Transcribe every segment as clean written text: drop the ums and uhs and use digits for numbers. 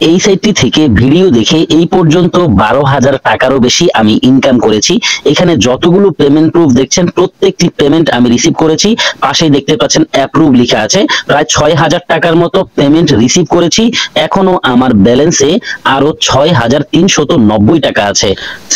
এই সাইটটি থেকে ভিডিও দেখে এই পর্যন্ত 12,000 টাকারও বেশি আমি ইনকাম করেছি। এখানে যতগুলো পেমেন্ট প্রুফ দেখছেন প্রত্যেকটি পেমেন্ট আমি রিসিভ করেছি। পাশেই দেখতে পাচ্ছেন অ্যাপ্রুভ লেখা আছে। প্রায় 6,000 টাকার মতো পেমেন্ট রিসিভ করেছি। এখনো আমার ব্যালেন্সে আরো 6,390 টাকা আছে।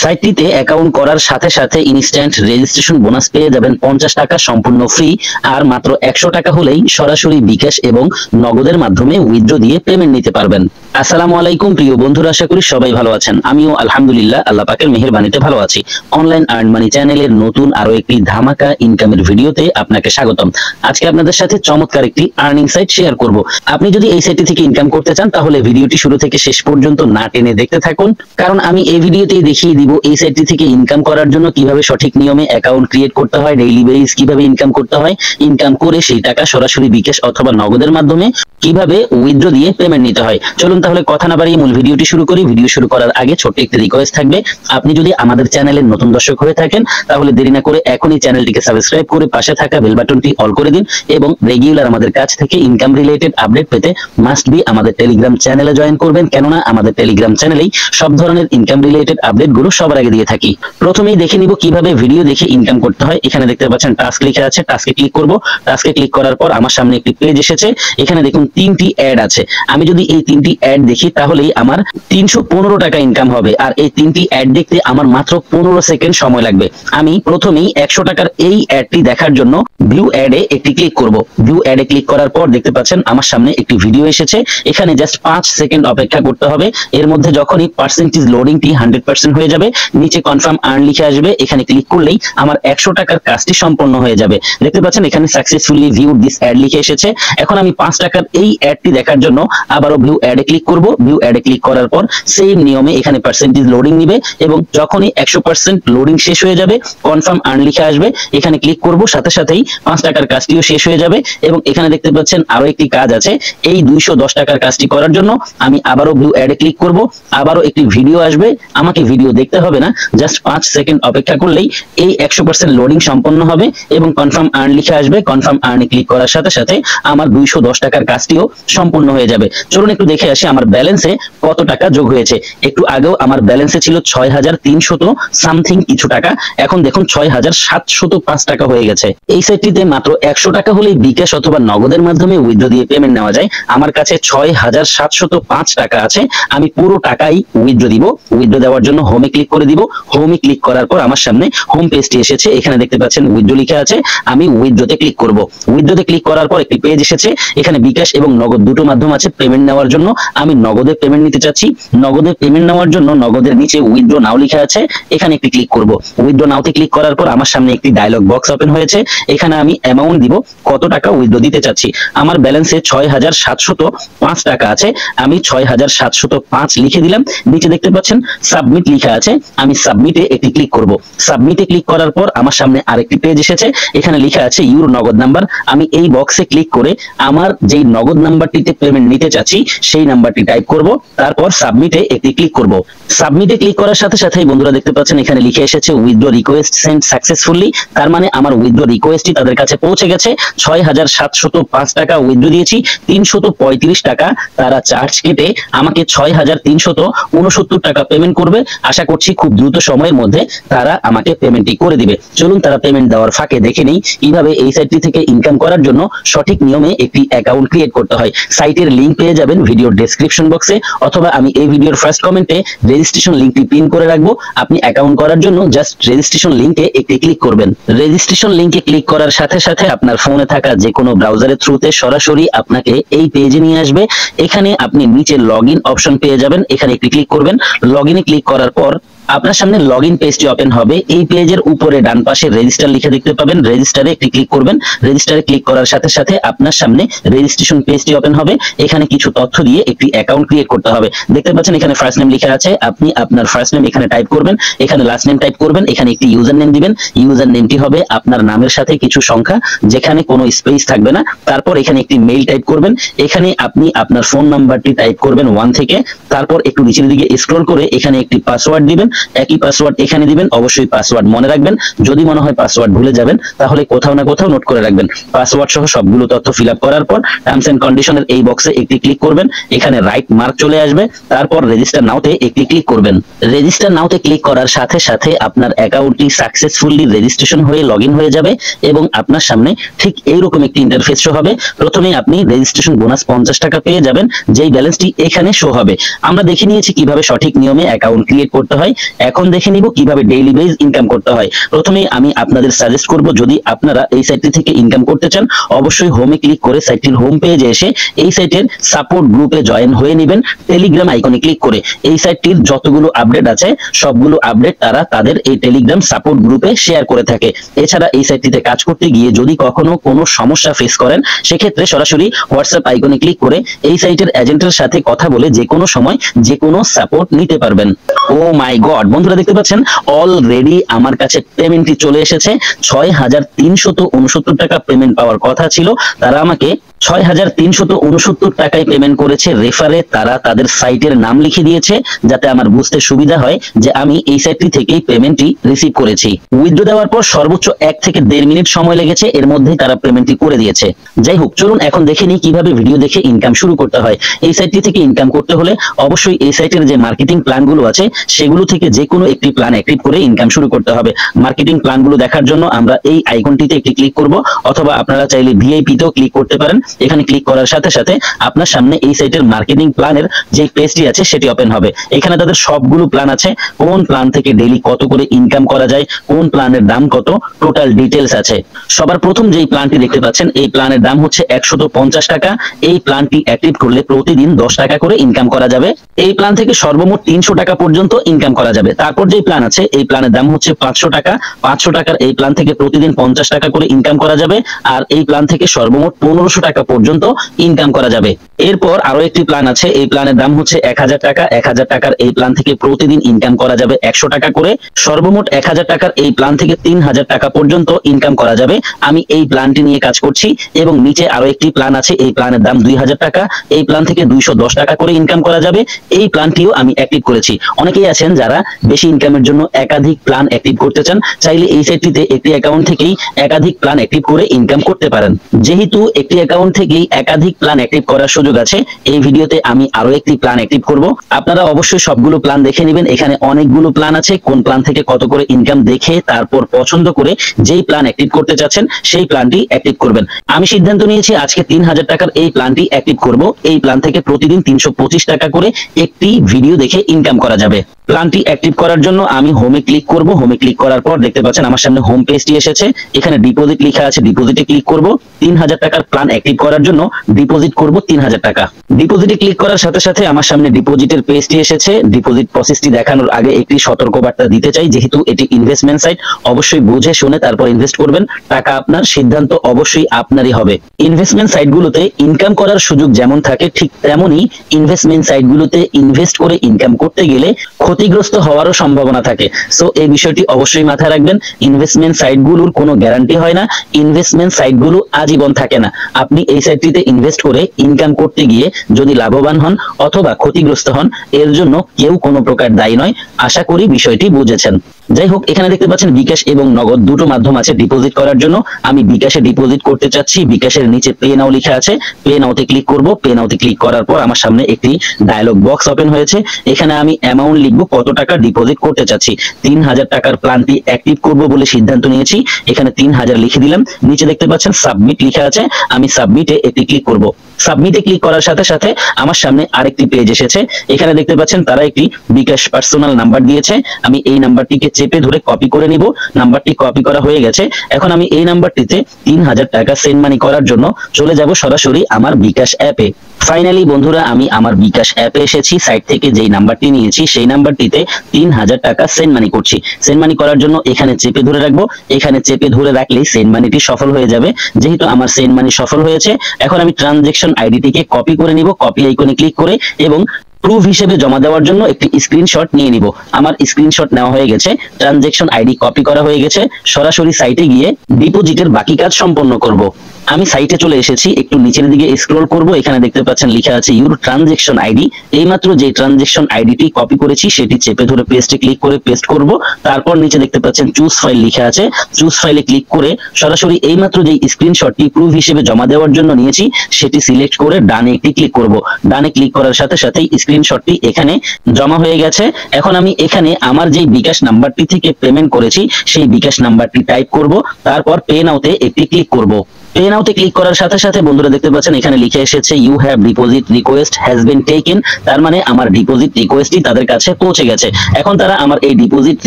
সাইটটিতে অ্যাকাউন্ট করার সাথে সাথে ইনস্ট্যান্ট রেজিস্ট্রেশন বোনাস পেয়ে যাবেন 50 টাকা সম্পূর্ণ ফ্রি। আর মাত্র 100 টাকা হলেই সরাসরি বিকাশ এবং নগদের মাধ্যমে উইথড্র দিয়ে পেমেন্ট নিতে পারবেন। আসসালামু আলাইকুম প্রিয় বন্ধুরা, আশা করি সবাই ভালো আছেন। আমিও আলহামদুলিল্লাহ আল্লাহ পাকের মেহেরবানিতে ভালো আছি। অনলাইন আর্ন মানি চ্যানেলের নতুন আরো একটি ধামাকা ইনকামের ভিডিওতে আপনাকে স্বাগতম। আজকে আপনাদের সাথে চমৎকার একটি আর্নিং সাইট শেয়ার করব। আপনি যদি এই সাইটটি থেকে ইনকাম করতে চান তাহলে ভিডিওটি শুরু থেকে শেষ পর্যন্ত না টেনে দেখতে থাকুন, কারণ আমি এই ভিডিওতেই দেখিয়ে দিব এই সাইটটি থেকে ইনকাম করার জন্য কিভাবে সঠিক নিয়মে অ্যাকাউন্ট ক্রিয়েট করতে হয়, ডেইলি বেস কিভাবে ইনকাম করতে হয়, ইনকাম করে সেই টাকা সরাসরি বিকাশ অথবা নগদের মাধ্যমে কিভাবে উইথড্র দিয়ে পেমেন্ট নিতে হয়। চলুন তাহলে কথা না বাড়িয়ে মূল ভিডিওটি শুরু করি। ভিডিও শুরু করার আগে ছোট্ট একটি রিকোয়েস্ট থাকবে, আপনি যদি আমাদের চ্যানেলের নতুন দর্শক হয়ে থাকেন তাহলে দেরি না করে এখনই চ্যানেলটিকে সাবস্ক্রাইব করে পাশে থাকা বেল বাটনটি অল করে দিন এবং রেগুলার আমাদের কাছ থেকে ইনকাম রিলেটেড আপডেট পেতে মাস্ট বি আমাদের টেলিগ্রাম চ্যানেলে জয়েন করবেন, কেননা আমাদের টেলিগ্রাম চ্যানেলেই সব ধরনের ইনকাম রিলেটেড আপডেটগুলো সবার আগে দিয়ে থাকি। প্রথমেই দেখে নিব কিভাবে ভিডিও দেখে ইনকাম করতে হয়। এখানে দেখতে পাচ্ছেন টাস্ক লেখা আছে, টাস্কে ক্লিক করব। টাস্কে ক্লিক করার পর আমার সামনে একটি পেজ এসেছে। এখানে দেখুন 3টি অ্যাড আছে। আমি যদি এই 3টি অ্যাড দেখি তাহলেই আমার 315 টাকা ইনকাম হবে। আর এই 3টি অ্যাড দেখতে আমার মাত্র 15 সেকেন্ড সময় লাগবে। আমি প্রথমেই 100 টাকার এই অ্যাডটি দেখার জন্য ভিউ অ্যাডে একটি ক্লিক করব। ভিউ অ্যাডে ক্লিক করার পর দেখতে পাচ্ছেন আমার সামনে একটি ভিডিও এসেছে। এখানে জাস্ট 5 সেকেন্ড অপেক্ষা করতে হবে। এর মধ্যে যখনই পার্সেন্টেজ লোডিংটি 100% হয়ে যাবে নিচে কনফার্ম আর্ন লিখে আসবে। এখানে ক্লিক করলেই আমার 100 টাকার কাজটি সম্পন্ন হয়ে যাবে। দেখতে পাচ্ছেন এখানে সাকসেসফুলি ভিউড দিস অ্যাড লিখে এসেছে। এখন আমি 5 টাকার এই অ্যাডটি দেখার জন্য আবারও ভিউ অ্যাডে ক্লিক করব। ভিউ অ্যাডে ক্লিক করার পর সেম নিয়মে এখানে পার্সেন্টেজ লোডিং নিবে এবং যখনই 100% লোডিং শেষ হয়ে যাবে কনফার্ম আর্ন লিখে আসবে। এখানে ক্লিক করব, সাথে সাথেই 5 টাকার কাজটিও শেষ হয়ে যাবে এবং এখানে দেখতে পাচ্ছেন আরো একটি কাজ আছে। এই 210 টাকার কাজটি করার জন্য আমি আবারও ভিউ অ্যাডে ক্লিক করব। আবারও একটি ভিডিও আসবে, আমাকে ভিডিও দেখতে হবে না, জাস্ট 5 সেকেন্ড অপেক্ষা করলেই এই 100% লোডিং সম্পন্ন হবে এবং কনফার্ম আর্ন লিখে আসবে। কনফার্ম আর্নে ক্লিক করার সাথে সাথে আমার 210 টাকার কাজটিও সম্পূর্ণ হয়ে যাবে। চলুন একটু দেখে আসি আমার ব্যালেন্সে কত টাকা যোগ হয়েছে। একটু আগেও আমার ব্যালেন্সে ছিল 6,300 সামথিং কিছু টাকা, এখন দেখুন 6,705 টাকা হয়ে গেছে। এই সাইটটিতে মাত্র 100 টাকা হলেই বিকাশ অথবা নগদের মাধ্যমে উইথড্র দিয়ে পেমেন্ট নেওয়া যায়। আমার কাছে 6,705 টাকা আছে। আমি পুরো টাকাই উইথড্র দিব। উইথড্র দেওয়ার জন্য হোমে ক্লিক করে দিব। হোমে ক্লিক করার পর আমার সামনে হোম পেজটি এসেছে। এখানে দেখতে পাচ্ছেন উইথড্র লেখা আছে। আমি উইথড্রতে ক্লিক করব। উইথড্রতে ক্লিক করার পর একটি পেজ এসেছে। এখানে বিকাশ এবং নগদ দুটো মাধ্যম আছে পেমেন্ট নেওয়ার জন্য। আমি নগদে পেমেন্ট নিতে চাচ্ছি। নগদে পেমেন্ট নেওয়ার জন্য নগদের নিচে উইথড্র নাও লেখা আছে, এখানে একটি ক্লিক করব। উইথড্র নাওতে ক্লিক করার পর আমার সামনে একটি ডায়লগ বক্স ওপেন হয়েছে। এখানে আমি অ্যামাউন্ট দিব, কত টাকা উইথড্র দিতে চাচ্ছি। আমার ব্যালেন্সে 6,705 টাকা আছে। আমি 6,705 লিখে দিলাম। নিচে দেখতে পাচ্ছেন সাবমিট লেখা আছে। আমি সাবমিটে একটি ক্লিক করব। সাবমিটে ক্লিক করার পর আমার সামনে আরেকটি পেজ এসেছে। এখানে লেখা আছে ইউর নগদ নাম্বার। আমি এই বক্সে ক্লিক করে আমার যেই নগদ নাম্বারটিতে পেমেন্ট নিতে চাচ্ছি সেই নাম্বারটি টাইপ করব। তারপর সাবমিটে একটি ক্লিক করব। সাবমিটে ক্লিক করার সাথে সাথেই বন্ধুরা দেখতে পাচ্ছেন এখানে লিখে এসেছে উইথড্র রিকোয়েস্ট সেন্ড সাকসেসফুলি। তার মানে আমার উইথড্র রিকোয়েস্টটি তাদের কাছে পৌঁছে গেছে। 6,705 টাকা উইথড্র দিয়েছি। 335 টাকা তারা চার্জ কেটে আমাকে 6,369 টাকা পেমেন্ট করবে। আশা করছি খুব দ্রুত সময়ের মধ্যে তারা আমাকে পেমেন্টটি করে দিবে। চলুন তারা পেমেন্ট দেওয়ার ফাঁকে দেখে নেই কিভাবে এই সাইটটি থেকে ইনকাম করার জন্য সঠিক নিয়মে একটি অ্যাকাউন্ট ক্রিয়েট করতে হয়। সাইটের লিংক পেয়ে যাবেন ভিডিওর ডেসক্রিপশন বক্সে, অথবা আমি এই ভিডিওর ফার্স্ট কমেন্টে রেজিস্ট্রেশন লিংকটি পিন করে রাখবো। আপনি অ্যাকাউন্ট করার জন্য জাস্ট রেজিস্ট্রেশন লিংকে একটি ক্লিক করবেন। রেজিস্ট্রেশন লিংকে ক্লিক করার সাথে সাথে আপনার ফোনে থাকা যে কোনো ব্রাউজারের থ্রুতে সরাসরি আপনাকে এই পেজে নিয়ে আসবে। এখানে আপনি নিচে লগইন অপশন পেয়ে যাবেন, এখানে একটি ক্লিক করবেন। লগইনে ক্লিক করার পর আপনার সামনে লগইন পেজটি ওপেন হবে। এই পেজের উপরে ডান পাশে রেজিস্টার লিখে দেখতে পাবেন, রেজিস্টারে একটি ক্লিক করবেন। রেজিস্টারে ক্লিক করার সাথে সাথে আপনার সামনে রেজিস্ট্রেশন পেজটি ওপেন হবে। এখানে কিছু তথ্য দিয়ে একটি অ্যাকাউন্ট ক্রিয়েট করতে হবে। দেখতে পাচ্ছেন এখানে ফার্স্ট নেম লেখা আছে। আপনি আপনার ফার্স্ট নেম এখানে টাইপ করবেন, এখানে লাস্ট নেম টাইপ করবেন, এখানে একটি ইউজার নেম দিবেন। ইউজার নেমটি হবে আপনার নামের সাথে কিছু সংখ্যা, যেখানে কোনো স্পেস থাকবে না। তারপর এখানে একটি মেইল টাইপ করবেন। এখানে আপনি আপনার ফোন নাম্বারটি টাইপ করবেন 1 থেকে। তারপর একটু নিচের দিকে স্ক্রল করে এখানে একটি পাসওয়ার্ড দিবেন। একই পাসওয়ার্ড এখানে দিবেন, অবশ্যই পাসওয়ার্ড মনে রাখবেন। যদি মনে হয় পাসওয়ার্ড ভুলে যাবেন তাহলে কোথাও না কোথাও নোট করে রাখবেন। পাসওয়ার্ড সহ সবগুলো তথ্য ফিল আপ করার পর টার্মস এন্ড কন্ডিশনের এই বক্সে একটি ক্লিক করবেন, এখানে রাইট মার্ক চলে আসবে, তারপর রেজিস্টার নাওতে একটি ক্লিক করবেন। রেজিস্টার নাওতে ক্লিক করার সাথে সাথে আপনার অ্যাকাউন্টটি সাকসেসফুলি রেজিস্ট্রেশন হয়ে লগইন হয়ে যাবে এবং আপনার সামনে ঠিক এইরকম একটি ইন্টারফেস শো হবে। প্রথমে আপনি রেজিস্ট্রেশন বোনাস 50 টাকা পেয়ে যাবেন, যেই ব্যালেন্সটি এখানে শো হবে। আমরা দেখে নিয়েছি কিভাবে সঠিক নিয়মে অ্যাকাউন্ট ক্রিয়েট করতে হয়, এখন দেখে নিব কিভাবে ডেইলি বেজ ইনকাম করতে হয়। প্রথমে আমি আপনাদের সাজেস্ট করব, যদি আপনারা এই সাইটটি থেকে ইনকাম করতে চান অবশ্যই হোমে ক্লিক করে সাইটটির হোম পেজে এসে এই সাইটের সাপোর্ট গ্রুপে জয়েন হয়ে নেবেন টেলিগ্রাম আইকনে ক্লিক করে। এই সাইটটির যতগুলো আপডেট আছে সবগুলো আপডেট তারা তাদের এই টেলিগ্রাম সাপোর্ট গ্রুপে শেয়ার করে থাকে। এছাড়া এই সাইটটিতে কাজ করতে গিয়ে যদি কখনো কোনো সমস্যা ফেস করেন সেক্ষেত্রে সরাসরি হোয়াটসঅ্যাপ আইকনে ক্লিক করে এই সাইটের এজেন্টের সাথে কথা বলে যে কোনো সময় যে কোনো সাপোর্ট নিতে পারবেন। ও মাই গড বন্ধুরা, দেখতে পাচ্ছেন অলরেডি আমার কাছে পেমেন্টটি চলে এসেছে। 6369 টাকা পেমেন্ট পাওয়ার কথা ছিল, তারা আমাকে 6369 টাকায় পেমেন্ট করেছে। রেফারে তারা তাদের সাইটের নাম লিখে দিয়েছে যাতে আমার বুঝতে সুবিধা হয় যে আমি এই সাইটটি থেকেই পেমেন্টটি রিসিভ করেছি। উইথড্র দেওয়ার পর সর্বোচ্চ 1 থেকে 1.5 মিনিট সময় লেগেছে, এর মধ্যেই তারা পেমেন্টটি করে দিয়েছে। যাই হোক, চলুন এখন দেখে নিই কিভাবে ভিডিও দেখে ইনকাম শুরু করতে হয়। এই সাইটটি থেকে ইনকাম করতে হলে অবশ্যই এই সাইটের যে মার্কেটিং প্ল্যানগুলো আছে সেগুলো থেকে যে কোনো একটি প্ল্যান অ্যাক্টিভ করে ইনকাম শুরু করতে হবে। মার্কেটিং প্ল্যানগুলো দেখার জন্য আমরা এই আইকনটিতে একটি ক্লিক করব, অথবা আপনারা চাইলে ভিআইপি তেও ক্লিক করতে পারেন। এখানে ক্লিক করার সাথে সাথে আপনার সামনে এই সাইটের মার্কেটিং প্ল্যানের যে পেজটি আছে সেটি ওপেন হবে। এখানে তাদের সবগুলো প্ল্যান আছে, কোন প্ল্যান থেকে ডেইলি কত করে ইনকাম করা যায়, কোন প্ল্যানের দাম কত, টোটাল ডিটেইলস আছে। সবার প্রথম যেই প্ল্যানটি দেখতে পাচ্ছেন এই প্ল্যানের দাম হচ্ছে 150 টাকা। এই প্ল্যানটি অ্যাক্টিভ করলে প্রতিদিন 10 টাকা করে ইনকাম করা যাবে। এই প্ল্যান থেকে সর্বমোট 300 টাকা পর্যন্ত ইনকাম করা যাবে। তারপর যে প্ল্যান আছে এই প্ল্যানের দাম হচ্ছে 500 টাকা। 500 টাকার এই প্ল্যান থেকে প্রতিদিন 50 টাকা করে ইনকাম করা যাবে, আর এই প্ল্যান থেকে সর্বমোট 1500 টাকা পর্যন্ত ইনকাম করা যাবে। এরপর আরো একটি প্ল্যান আছে, এই প্ল্যানের দাম হচ্ছে 1000 টাকা। 1000 টাকার এই প্ল্যান থেকে প্রতিদিন ইনকাম করা যাবে 100 টাকা করে। সর্বমোট 1000 টাকার এই প্ল্যান থেকে 3000 টাকা পর্যন্ত ইনকাম করা যাবে। আমি এই প্ল্যানটি নিয়ে কাজ করছি। এবং নিচে আরো একটি প্ল্যান আছে, এই প্ল্যানের দাম 2000 টাকা। এই প্ল্যান থেকে 210 টাকা করে ইনকাম করা যাবে। এই প্ল্যানটিও আমি অ্যাক্টিভ করেছি। অনেকেই আছেন যারা বেশি ইনকামের জন্য একাধিক প্ল্যান অ্যাক্টিভ করতে চান, চাইলে এই সাইটটিতে একটি অ্যাকাউন্ট থেকেই একাধিক প্ল্যান অ্যাক্টিভ করে ইনকাম করতে পারেন। যেহেতু একটি অ্যাকাউন্ট থেকেই একাধিক প্ল্যান অ্যাক্টিভ করার সুযোগ আছে, এই ভিডিওতে আমি আরো একটি প্ল্যান অ্যাক্টিভ করব। আপনারা অবশ্যই সবগুলো প্ল্যান দেখে নেবেন, এখানে অনেকগুলো প্ল্যান আছে। কোন প্ল্যান থেকে কত করে ইনকাম দেখে তারপর পছন্দ করে যেই প্ল্যান অ্যাক্টিভ করতে চাচ্ছেন সেই প্ল্যানটি অ্যাক্টিভ করবেন। আমি সিদ্ধান্ত নিয়েছি আজকে 3000 টাকার এই প্ল্যানটি অ্যাক্টিভ করব। এই প্ল্যান থেকে প্রতিদিন 325 টাকা করে একটি ভিডিও দেখে ইনকাম করা যাবে। প্ল্যানটি অ্যাক্টিভ করার জন্য আমি হোমে ক্লিক করব। হোমে ক্লিক করার পর দেখতে পাচ্ছেন আমার সামনে হোম পেজটি এসেছে। এখানে ডিপোজিট লেখা আছে, ডিপোজিটে ক্লিক করব। 3000 টাকার প্ল্যান অ্যাক্টিভ করার জন্য ডিপোজিট করব 3000 টাকা। ডিপোজিটে ক্লিক করার সাথে সাথে আমার সামনে ডিপোজিটের পেজটি এসেছে। ডিপোজিট প্রসেসটি দেখানোর আগে একটি সতর্কবার্তা দিতে চাই, যেহেতু এটি ইনভেস্টমেন্ট সাইট, অবশ্যই বুঝে শুনে তারপর ইনভেস্ট করবেন। টাকা আপনার, সিদ্ধান্ত অবশ্যই আপনারই হবে। ইনভেস্টমেন্ট সাইটগুলোতে ইনকাম করার সুযোগ যেমন থাকে ঠিক তেমনই ইনভেস্টমেন্ট সাইটগুলোতে ইনভেস্ট করে ইনকাম করতে গেলে ক্ষতিগ্রস্ত হওয়ারও সম্ভাবনা থাকে। সো এই বিষয়টি অবশ্যই মাথায় রাখবেন। ইনভেস্টমেন্ট সাইটগুলোর কোনো গ্যারান্টি হয় না, ইনভেস্টমেন্ট সাইটগুলো আজীবন থাকে না। আপনি এই সাইটটিতে ইনভেস্ট করে ইনকাম করতে গিয়ে যদি লাভবান হন অথবা ক্ষতিগ্রস্ত হন, এর জন্য কেউ কোনো প্রকার দায়ী নয়। আশা করি বিষয়টি বুঝেছেন। যাই হোক, এখানে দেখতে পাচ্ছেন বিকাশ এবং নগদ দুটো মাধ্যম আছে ডিপোজিট করার জন্য। আমি বিকাশে ডিপোজিট করতে চাচ্ছি। বিকাশের নিচে পে নাও লেখা আছে, পে নাওতে ক্লিক করব। পে নাওতে ক্লিক করার পর আমার সামনে একটি ডায়লগ বক্স ওপেন হয়েছে। এখানে আমি অ্যামাউন্ট লিখব, কত টাকা ডিপোজিট করতে চাচ্ছি। 3000 টাকার প্ল্যানটি অ্যাক্টিভ করব বলে সিদ্ধান্ত নিয়েছি। এখানে 3000 লিখে দিলাম। নিচে দেখতে পাচ্ছেন সাবমিট লেখা আছে, আমি সাবমিটে একটি ক্লিক করব। সাবমিটে ক্লিক করার সাথে সাথে আমার সামনে আরেকটি পেজ এসেছে। এখানে দেখতে পাচ্ছেন তারা একটি বিকাশ পার্সোনাল নাম্বার দিয়েছে। আমি এই নাম্বারটিকে চেপে ধরে কপি করে নিব। নাম্বারটি কপি করা হয়ে গেছে। এখন আমি এই নাম্বারটিতে 3000 টাকা সেন্ড মানি করার জন্য চলে যাব সরাসরি আমার বিকাশ অ্যাপে। ফাইনালি বন্ধুরা, আমি আমার বিকাশ অ্যাপে এসেছি। সাইট থেকে যেই নাম্বারটি নিয়েছি সেই নাম্বারটিতে 3000 টাকা সেন্ড মানি করছি। সেন্ড মানি করার জন্য এখানে চেপে ধরে রাখবো। এখানে চেপে ধরে রাখলেই সেন্ড মানিটি সফল হয়ে যাবে। যেহেতু আমার সেন্ড মানি সফল হয়েছে, এখন আমি ট্রানজেকশন আইডিটিকে কপি করে নিব। কপি আইকনে ক্লিক করে এবং প্রুফ হিসেবে জমা দেওয়ার জন্য একটি স্ক্রিনশট নিয়ে নিব। আমার স্ক্রিনশট নেওয়া হয়ে গেছে, ট্রানজেকশন আইডি কপি করা হয়ে গেছে। সরাসরি সাইটে গিয়ে ডিপোজিটের বাকি কাজ সম্পন্ন করব। আমি সাইটে চলে এসেছি, একটু নিচের দিকে স্ক্রল করব, এখানে দেখতে পাচ্ছেন লেখা আছে ইউর ট্রানজেকশন আইডি। এইমাত্র যে ট্রানজেকশন আইডিটি কপি করেছি সেটি চেপে ধরে পেস্টে ক্লিক করে পেস্ট করব। তারপর নিচে দেখতে পাচ্ছেন চুজ ফাইল লেখা আছে, চুজ ফাইলে ক্লিক করে সরাসরি এইমাত্র যে স্ক্রিনশটটি প্রুফ হিসেবে জমা দেওয়ার জন্য নিয়েছি সেটি সিলেক্ট করে ডানে একটি ক্লিক করব। ডানে ক্লিক করার সাথে সাথেই স্ক্রিনশটটি এখানে জমা হয়ে গেছে। এখন আমি এখানে আমার যে বিকাশ নাম্বারটি থেকে পেমেন্ট করেছি সেই বিকাশ নাম্বারটি টাইপ করব, তারপর পে নাওতে একটি ক্লিক করব। পে নাওতে ক্লিক করার সাথে সাথে বন্ধুরা দেখতে পাচ্ছেন এখানে লিখে এসেছে you have deposit request has been taken. তার মানে আমার ডিপোজিট রিকোয়েস্টটি তাদের কাছে পৌঁছে গেছে। এখন তারা আমার এই ডিপোজিট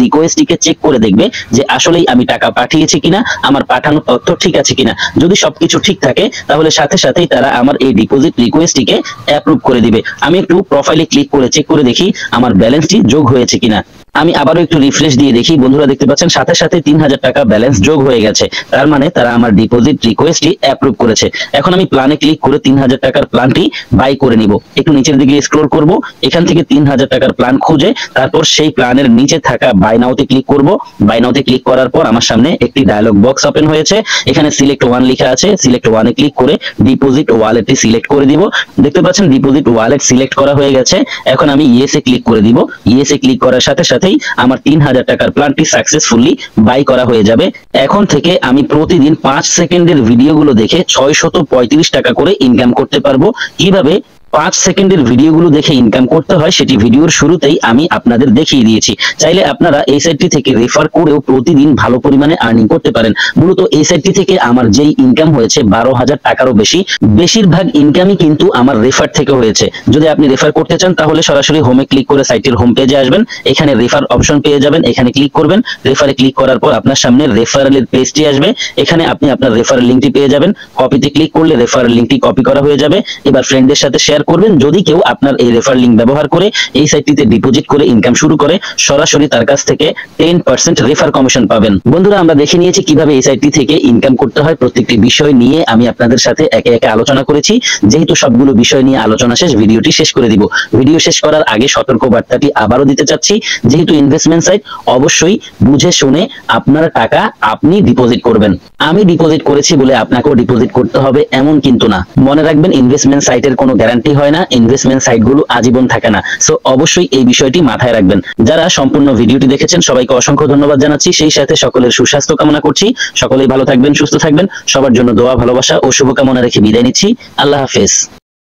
রিকোয়েস্টটিকে চেক করে দেখবে যে আসলেই আমি টাকা পাঠিয়েছি কিনা, আমার পাঠানো তথ্য ঠিক আছে কিনা। যদি সবকিছু ঠিক থাকে তাহলে সাথে সাথেই তারা আমার এই ডিপোজিট রিকোয়েস্টটিকে অ্যাপ্রুভ করে দিবে। আমি একটু প্রোফাইলে ক্লিক করে চেক করে দেখি আমার ব্যালেন্সটি যোগ হয়েছে কিনা। আমি আবারও একটু রিফ্রেশ দিয়ে দেখি, বন্ধুরা দেখতে পাচ্ছেন সাথে সাথে 3000 টাকা ব্যালেন্স যোগ হয়ে গেছে। তার মানে তারা আমার ডিপোজিট রিকোয়েস্টটি অ্যাপ্রুভ করেছে। এখন আমি প্ল্যানে ক্লিক করে 3000 টাকার প্ল্যানটি বাই করে নিব। একটু নিচের দিকে স্ক্রল করব, এখান থেকে 3000 টাকার প্ল্যান খুঁজে তারপর সেই প্ল্যানের নিচে থাকা বাই নাওতে ক্লিক করব। বাই নাওতে ক্লিক করার পর আমার সামনে একটি ডায়লগ বক্স ওপেন হয়েছে, এখানে সিলেক্ট ওয়ান লেখা আছে। সিলেক্ট ওয়ানে ক্লিক করে ডিপোজিট ওয়ালেটটি সিলেক্ট করে দিব। দেখতে পাচ্ছেন ডিপোজিট ওয়ালেট সিলেক্ট করা হয়ে গেছে। এখন আমি ইয়েসে ক্লিক করে দিব। ইয়েসে ক্লিক করার সাথে সাথেই আমার 3000 টাকার প্ল্যানটি সাকসেসফুলি বাই করা হয়ে যাবে। এখন থেকে আমি প্রতিদিন 5 সেকেন্ডের ভিডিওগুলো দেখে 635 টাকা করে ইনকাম করতে পারবো। কিভাবে 5 সেকেন্ডের ভিডিওগুলো দেখে ইনকাম করতে হয় সেটি ভিডিওর শুরুতেই আমি আপনাদের দেখিয়ে দিয়েছি। চাইলে আপনারা এই সাইটটি থেকে রেফার করেও প্রতিদিন ভালো পরিমাণে আর্নিং করতে পারেন। মূলত এই সাইটটি থেকে আমার যেই ইনকাম হয়েছে 12,000 টাকারও বেশি, বেশিরভাগ ইনকামই কিন্তু আমার রেফার থেকে হয়েছে। যদি আপনি রেফার করতে চান তাহলে সরাসরি হোমে ক্লিক করে সাইটের হোম পেজে আসবেন, এখানে রেফার অপশন পেয়ে যাবেন, এখানে ক্লিক করবেন। রেফারে ক্লিক করার পর আপনার সামনে রেফারেলের পেজটি আসবে, এখানে আপনি আপনার রেফারেল লিংকটি পেয়ে যাবেন। কপিতে ক্লিক করলে রেফারেল লিংকটি কপি করা হয়ে যাবে। এবার ফ্রেন্ডদের সাথে শেয়ার করবেন। যদি কেউ আপনার এই রেফার লিংক ব্যবহার করে এই সাইটটিতে ডিপোজিট করে ইনকাম শুরু করে, সরাসরি তার কাছ থেকে 10% রেফার কমিশন পাবেন। বন্ধুরা আমরা দেখে নিয়েছি কিভাবে এই সাইটটি থেকে ইনকাম করতে হয়। প্রত্যেকটি বিষয় নিয়ে আমি আপনাদের সাথে একে একে আলোচনা করেছি। যেহেতু সবগুলো বিষয় নিয়ে আলোচনা শেষ, ভিডিওটি শেষ করে দিব। ভিডিও শেষ করার আগে সতর্ক বার্তাটি আবারও দিতে চাচ্ছি, যেহেতু ইনভেস্টমেন্ট সাইট অবশ্যই বুঝে শুনে আপনার টাকা আপনি ডিপোজিট করবেন। আমি ডিপোজিট করেছি বলে আপনাকেও ডিপোজিট করতে হবে এমন কিন্তু না। মনে রাখবেন ইনভেস্টমেন্ট সাইটের কোনো গ্যারান্টি হয় না, ইনভেস্টমেন্ট সাইটগুলো আজীবন থাকে না। সো অবশ্যই এই বিষয়টি মাথায় রাখবেন। যারা সম্পূর্ণ ভিডিওটি দেখেছেন সবাইকে অসংখ্য ধন্যবাদ জানাচ্ছি। সেই সাথে সকলের সুস্বাস্থ্য কামনা করছি। সকলেই ভালো থাকবেন, সুস্থ থাকবেন। সবার জন্য দোয়া, ভালোবাসা ও শুভকামনা রেখে বিদায় নিচ্ছি। আল্লাহ হাফেজ।